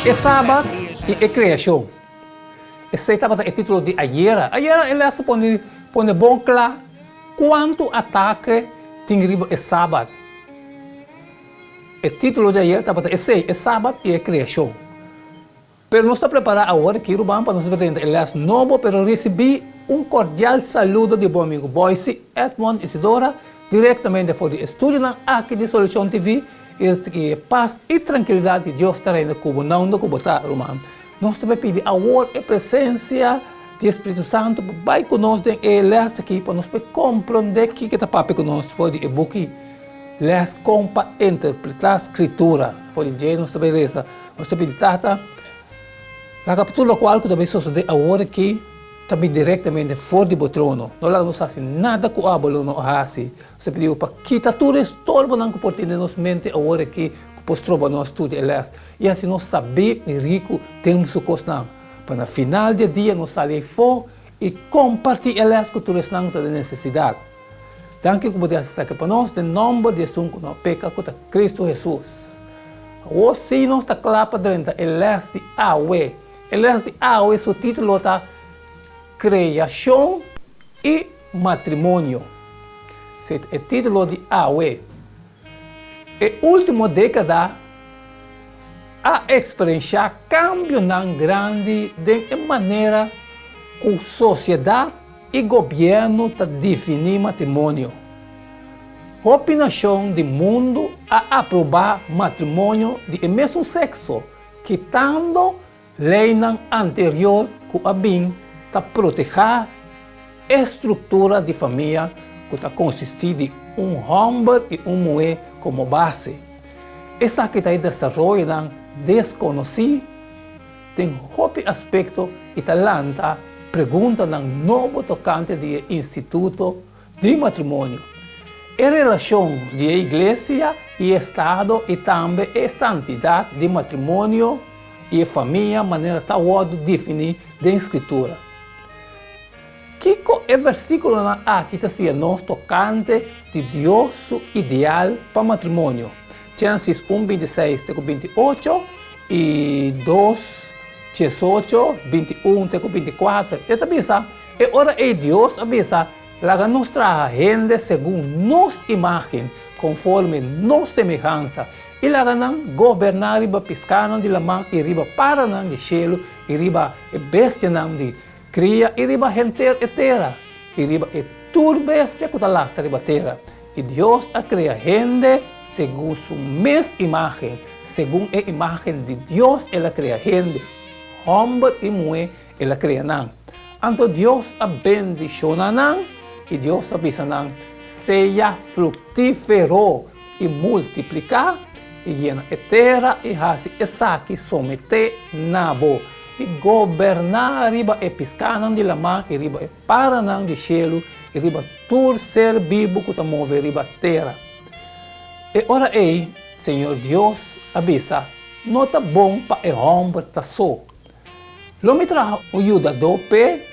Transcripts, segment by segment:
É sábado e é Kreashon. Esse estava o título de ayer. Ayer ele põe bom claro quanto ataque tem riba é sábado. O título de ayer estava esse é sábado e é Kreashon. Pero não está preparado agora que o para nos apresentar. Ele é novo, pero recebi cordial saludo de bom amigo Boise, Edmond Isidora, diretamente do estúdio aqui de Solução TV. E paz e tranquilidade de Deus estará no Cuba, não no Cuba, tá, irmão? Nós também pedimos agora a presença do Espírito Santo, vai conosco e lês aqui para nós compreender o que está papel conosco, foi de e-book, lês compa interpretar a Skritura, foi de nós também reza, nós também tata, na capítulo qual que também sucede agora aqui, também diretamente fora do trono. Não faz nada com o abalo no hasi. Você pediu para quitar tudo estorbo não que por ter nos mente agora que postroba no estúdio eleste. E assim nós sabemos e rico temos o costão. Para no final do dia nós sair fora e compartilhar eleste com todos os de necessidade. Danke como Deus sabe para nós, em nome de Jesus, não peca contra Cristo Jesus. Hoje sim nós está claro para dentro eleste awe. Eleste awe, seu título está Kreashon I Matrimonio. Esse é o título de AUE. A última década a experiência cambio tão grande de maneira que a sociedade e governo está definindo matrimônio. A opinião do mundo a aprovar matrimônio de mesmo sexo, quitando lei anterior que havia para proteger a estrutura de família que está consistir de homem e mulher como base. Essa que está em desenvolvimento desconhecido tem outro aspecto e talanta pergunta no novo tocante do Instituto de Matrimônio. A relação de igreja e Estado e também a santidade de matrimônio e a família, maneira tal de definir da Escritura. Que é o versículo aqui está sendo nós tocante de Deus ideal para matrimônio. Gênesis 1, 26, 28 e 2, 18, 21, 24. E também sabe, e ora é Deus avisa, lá nos traz gente segundo nossa imagem, conforme nossa semelhança. E lá não governar riba pescar de la mão e riba para não de cielo e riba bestia não de cria e riba gente etera e riba e turbestia que lastra riba terra. E Deus a cria gente segundo sua mesma imagem, segundo a imagem de Deus ela cria gente, homem e mulher ela cria não. Então Deus a bendiciona não e Deus avisa não, seja frutífero e multiplicar e llena a terra e hace essa que somete nabo e governar riba e piscanan de la mão e riba e paranan de cielo e riba tur ser vivo que move riba terra. E ora ei, Senhor Deus, avisa, não está bom para o homem tá só. Lo me traga o ajuda do pé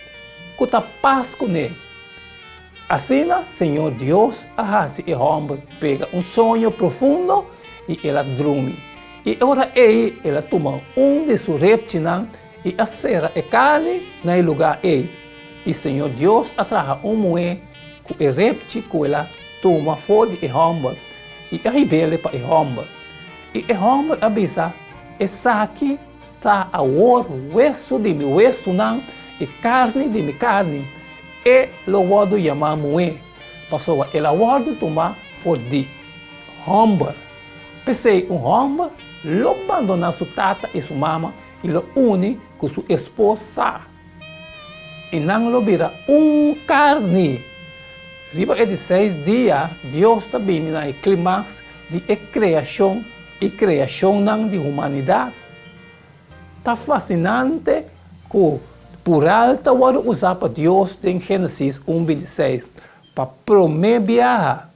que está paz com ele. Assim, Senhor Deus, hace o homem pega sonho profundo e ela dorme. E ora ela toma de seus reptiles e acera a carne no lugar ei. E Senhor Deus atraja mulher com o reptil que ela toma fora de homem e a revela para o homem. E o homem avisa, essa aqui está a hueso de meu hueso não e carne de minha carne. E lo guardo chamar mulher. Passou ela guardo tomar fora de homem. Pensei homem, lo abandona sua tata e sua mama e lo une com sua esposa. E não lo vira carne. Riba de 6 dias, Deus está vindo no clímax de criação e criação de humanidade. Está fascinante que por alta vou usar para Deus em Gênesis 1:26 para prometer.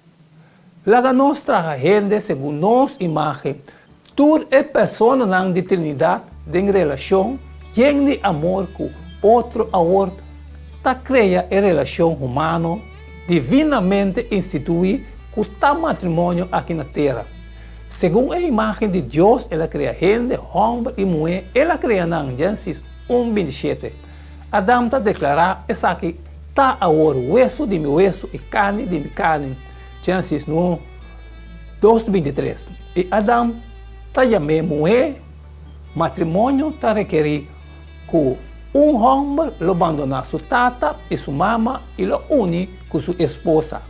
Lá nós traga gente segundo nossa imagem. Tudo é pessoa de Trindade, em relação, em de amor com outro amor, está cria a relação humana divinamente instituída com o matrimônio aqui na terra. Según a imagen de Dios, Él crea gente, hombre y mujer. Él crea en Génesis 1:27. Adão está declarado, essa aqui está agora hueso de meu hueso e carne de minha carne. Génesis 2:23. E Adão está chamando mulher, matrimônio está requerir que homem lo abandona sua tata e sua mama e lo une com sua esposa.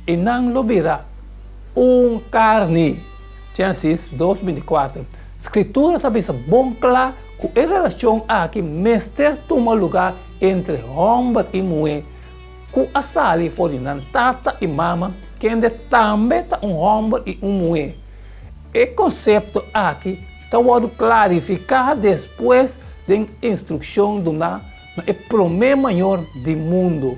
E não lo vira carne. Génesis 2:24. Skritura também é bom claro que a relação aqui mestre toma lugar entre homem e mulher. Que a sali for de tata e mama, que ainda também está homem e mulher. O conceito aqui está clarificado depois da instrução do o problema maior do mundo.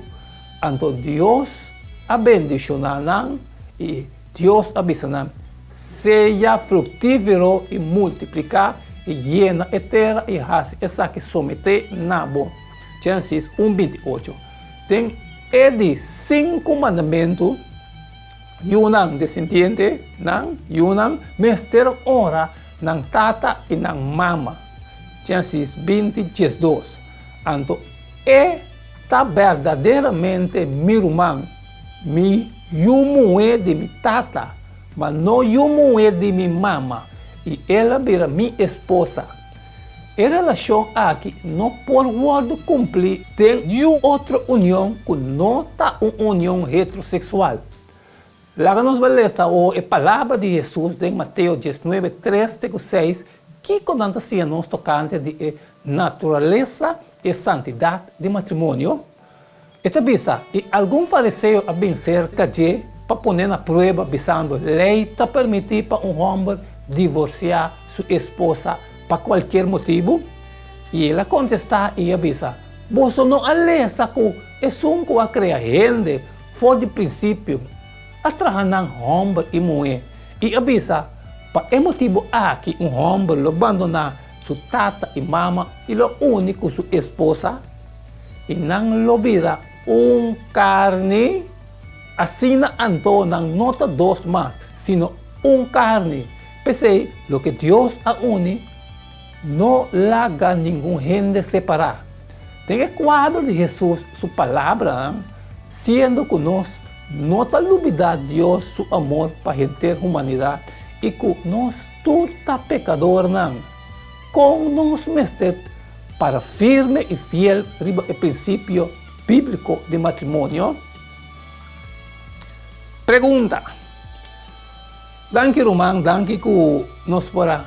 Então Deus abençoa e Deus avisa seja frutífero e multiplicar e llena a terra e hace essa que someter na boa. Gênesis 1:28. Tem de 5 mandamentos, yunang descendiente, nang yunang mestre ora, nang tata e nang mama. Gênesis 20:12. Então, está verdadeiramente mi irmão, mi yumu de mi tata, mas não yumu de mi mama, e ela vira minha esposa. A relação aqui não pode cumprir nenhuma outra união que não está uma união heterossexual. Lá nos vai ler a palavra de Jesus em Mateus 19:3-6, que conta se nos tocante de natureza e santidade de matrimônio. E também, e algum fariseu a vencer cadê para pôr na prova, visando a lei para permitir para homem divorciar sua esposa para qualquer motivo? E ela contesta e avisa: você não alessa que é um que a criar gente, fora de princípio, a trabalhar homem e mulher. E avisa: para o motivo aqui, homem lo abandona sua tata e mama e lo une com sua esposa, e não lo vira carne, assim não nota dois mais, sino carne. Pensei, lo que Deus a une, não larga nenhum gente separar. Tem o quadro de Jesus, sua palavra, sendo que nós nota duvidar Deus, seu amor para a gente humanidade, e que nós tudo está pecador, não. Com nós mestre para firme e fiel o princípio bíblico de matrimônio. Pergunta. Danke, Román, danke que nós para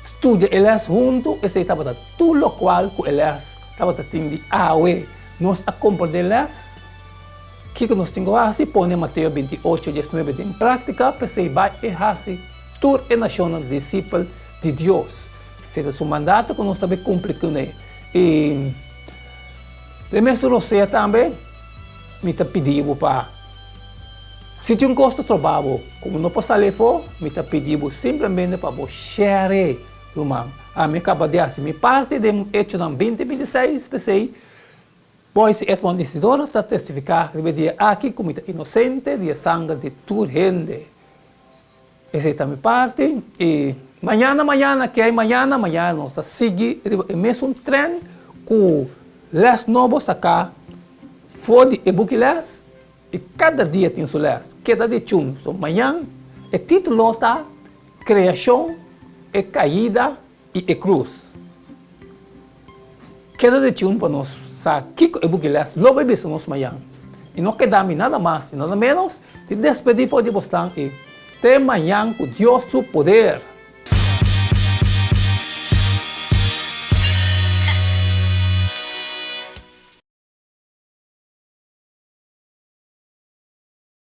estudar elas juntos, e se estava tudo o qual que elas estava tendo nós acompanhamos elas, que nós temos assim, põe Mateus 28:19 em prática, para se vai e assim, toda a nação discípulo de Deus. Seja seu mandato que nós também cumprimos. E de mesmo você também me pediu para, se tem gosto de trabalho, como não posso sair fora, me pediu simplesmente para você share, irmão. A minha acaba de assim, minha parte de hecho em 2026, pensei, pois é uma decisora para testificar, de aqui como inocente, de sangue de toda gente. Essa é a minha parte, e amanhã, nós seguimos o mesmo trem com les novos acá, fora de e-book e cada dia tem seu les, cada dia tchum. So, amanhã, o título está Kreashon I Caída e Cruz. Cada dia tchum para nós, sabe, que e-book les, logo nós amanhã. E não quedamos nada mais, nada menos, de despedir fora de você e até amanhã com Deus seu poder.